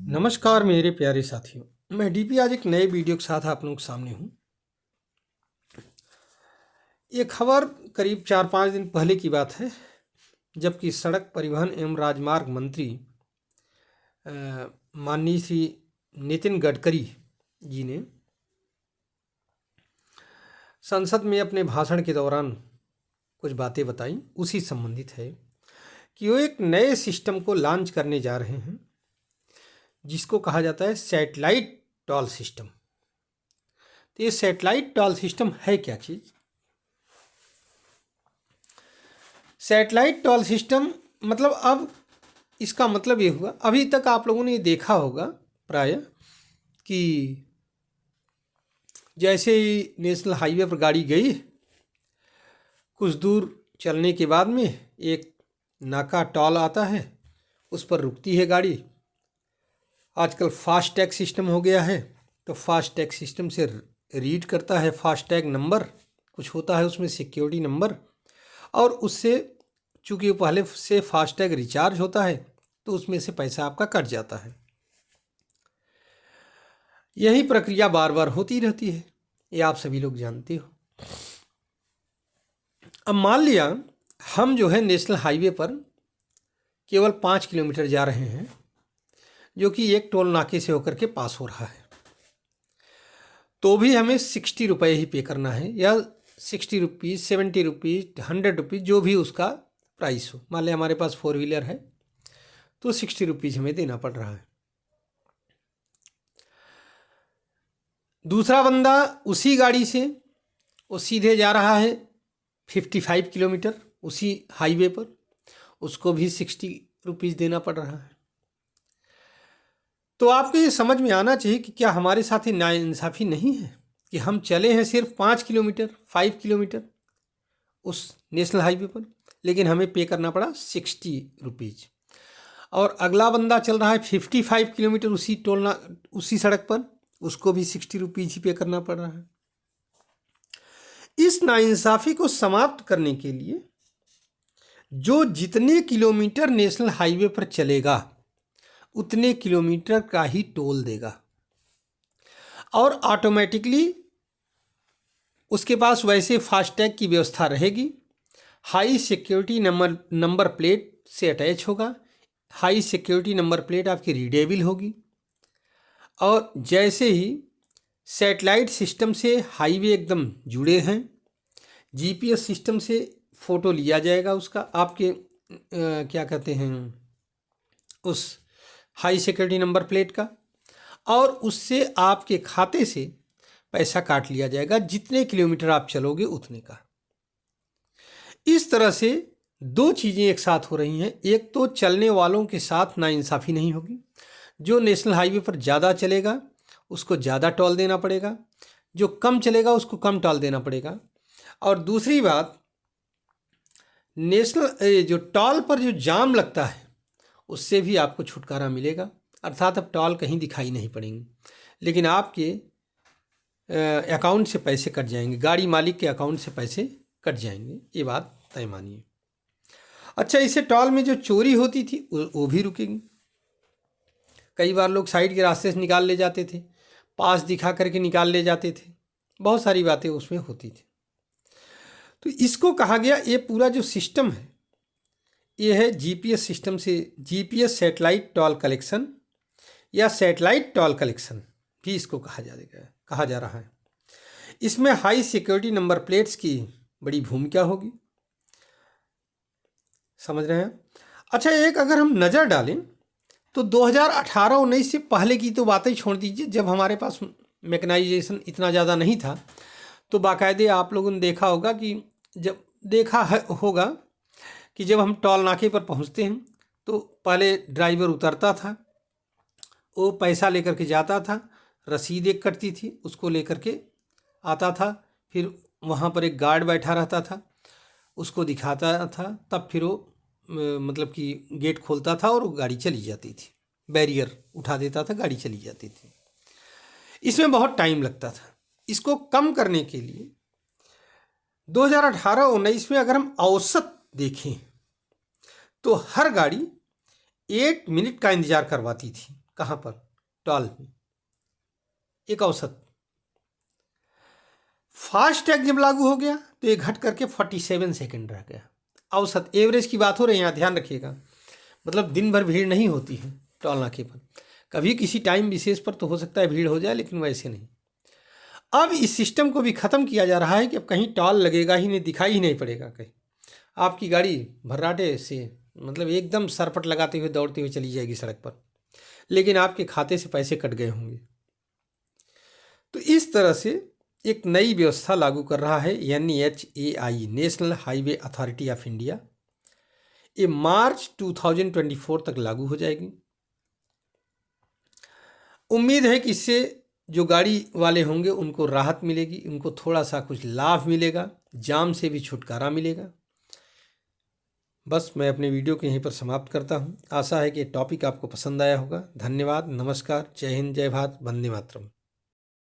नमस्कार मेरे प्यारे साथियों, मैं डीपी आज एक नए वीडियो के साथ आप लोगों के सामने हूँ। ये खबर करीब 4-5 दिन पहले की बात है, जबकि सड़क परिवहन एवं राजमार्ग मंत्री माननीय श्री नितिन गडकरी जी ने संसद में अपने भाषण के दौरान कुछ बातें बताई। उसी संबंधित है कि वो एक नए सिस्टम को लॉन्च करने जा रहे हैं, जिसको कहा जाता है सैटेलाइट टोल सिस्टम। तो ये सैटेलाइट टोल सिस्टम है क्या चीज़? सैटेलाइट टोल सिस्टम मतलब अब इसका मतलब ये हुआ, अभी तक आप लोगों ने देखा होगा प्राय कि जैसे ही नेशनल हाईवे पर गाड़ी गई, कुछ दूर चलने के बाद में एक नाका टोल आता है, उस पर रुकती है गाड़ी। आजकल फास्ट टैग सिस्टम हो गया है, तो फास्ट टैग सिस्टम से रीड करता है फास्ट टैग नंबर, कुछ होता है उसमें सिक्योरिटी नंबर, और उससे चूँकि पहले से फास्ट टैग रिचार्ज होता है तो उसमें से पैसा आपका कट जाता है। यही प्रक्रिया बार बार होती रहती है, ये आप सभी लोग जानते हो। अब मान लिया हम जो है नेशनल हाईवे पर केवल 5 किलोमीटर जा रहे हैं, जो कि एक टोल नाके से होकर के पास हो रहा है, तो भी हमें 60 रुपये ही पे करना है, या 60 रुपीज़, 70 रुपीज़, 100 रुपीज़, जो भी उसका प्राइस हो। मान लिया हमारे पास 4 व्हीलर है तो 60 रुपीज़ हमें देना पड़ रहा है। दूसरा बंदा उसी गाड़ी से वो सीधे जा रहा है 55 किलोमीटर उसी हाईवे पर, उसको भी 60 रुपीज़ देना पड़ रहा है। तो आपको ये समझ में आना चाहिए कि क्या हमारे साथ ही नाइंसाफ़ी नहीं है कि हम चले हैं सिर्फ 5 किलोमीटर, 5 किलोमीटर उस नेशनल हाईवे पर, लेकिन हमें पे करना पड़ा 60 रुपीज़, और अगला बंदा चल रहा है 55 किलोमीटर उसी सड़क पर, उसको भी 60 रुपीज़ ही पे करना पड़ रहा है। इस नाइंसाफ़ी को समाप्त करने के लिए जो जितने किलोमीटर नेशनल हाईवे पर चलेगा उतने किलोमीटर का ही टोल देगा, और ऑटोमेटिकली उसके पास वैसे फास्टैग की व्यवस्था रहेगी। हाई सिक्योरिटी नंबर प्लेट से अटैच होगा, हाई सिक्योरिटी नंबर प्लेट आपकी रीडेबल होगी, और जैसे ही सैटेलाइट सिस्टम से हाईवे एकदम जुड़े हैं, जीपीएस सिस्टम से फ़ोटो लिया जाएगा उसका, आपके क्या कहते हैं उस हाई सिक्योरिटी नंबर प्लेट का, और उससे आपके खाते से पैसा काट लिया जाएगा, जितने किलोमीटर आप चलोगे उतने का। इस तरह से दो चीज़ें एक साथ हो रही हैं। एक तो चलने वालों के साथ नाइंसाफ़ी नहीं होगी, जो नेशनल हाईवे पर ज़्यादा चलेगा उसको ज़्यादा टोल देना पड़ेगा, जो कम चलेगा उसको कम टोल देना पड़ेगा। और दूसरी बात, नेशनल जो टोल पर जो जाम लगता है उससे भी आपको छुटकारा मिलेगा, अर्थात अब टोल कहीं दिखाई नहीं पड़ेंगे, लेकिन आपके अकाउंट से पैसे कट जाएंगे, गाड़ी मालिक के अकाउंट से पैसे कट जाएंगे, ये बात तय मानिए। अच्छा, इसे टोल में जो चोरी होती थी वो भी रुकेगी। कई बार लोग साइड के रास्ते से निकाल ले जाते थे, पास दिखा करके निकाल ले जाते थे, बहुत सारी बातें उसमें होती थी। तो इसको कहा गया, ये पूरा जो सिस्टम है ये है जीपीएस सिस्टम से, जीपीएस सैटेलाइट टोल कलेक्शन या सैटेलाइट टोल कलेक्शन भी इसको कहा जा रहा है। इसमें हाई सिक्योरिटी नंबर प्लेट्स की बड़ी भूमिका होगी, समझ रहे हैं। अच्छा, एक अगर हम नज़र डालें तो 2018-19 से पहले की तो बातें छोड़ दीजिए, जब हमारे पास मैकेनाइजेशन इतना ज़्यादा नहीं था, तो बाकायदे आप लोगों ने देखा होगा कि जब हम टोल नाके पर पहुंचते हैं तो पहले ड्राइवर उतरता था, वो पैसा लेकर के जाता था, रसीद एक कटती थी, उसको लेकर के आता था, फिर वहाँ पर एक गार्ड बैठा रहता था, उसको दिखाता था, तब फिर वो मतलब कि गेट खोलता था और वो गाड़ी चली जाती थी, बैरियर उठा देता था, गाड़ी चली जाती थी। इसमें बहुत टाइम लगता था। इसको कम करने के लिए 2018-19 में अगर हम औसत देखें तो हर गाड़ी 8 मिनट का इंतज़ार करवाती थी कहाँ पर? टॉल में, एक औसत। फास्ट टैग जब लागू हो गया तो ये घट करके 47 सेकंड रह गया। औसत, एवरेज की बात हो रही है, यहाँ ध्यान रखिएगा। मतलब दिन भर भीड़ नहीं होती है टॉल नाके पर, कभी किसी टाइम विशेष पर तो हो सकता है भीड़ हो जाए, लेकिन वैसे नहीं। अब इस सिस्टम को भी ख़त्म किया जा रहा है कि अब कहीं टॉल लगेगा ही नहीं, दिखाई ही नहीं पड़ेगा कहीं। आपकी गाड़ी भर्राटे से मतलब एकदम सरपट लगाते हुए दौड़ते हुए चली जाएगी सड़क पर, लेकिन आपके खाते से पैसे कट गए होंगे। तो इस तरह से एक नई व्यवस्था लागू कर रहा है NHAI, national highway authority of India. ये मार्च 2024 तक लागू हो जाएगी। उम्मीद है कि इससे जो गाड़ी वाले होंगे उनको राहत मिलेगी, उनको थोड़ा सा कुछ लाभ मिलेगा, जाम से भी छुटकारा मिलेगा। बस मैं अपने वीडियो को यहीं पर समाप्त करता हूँ। आशा है कि टॉपिक आपको पसंद आया होगा। धन्यवाद, नमस्कार, जय हिंद, जय भारत, वंदे मातरम।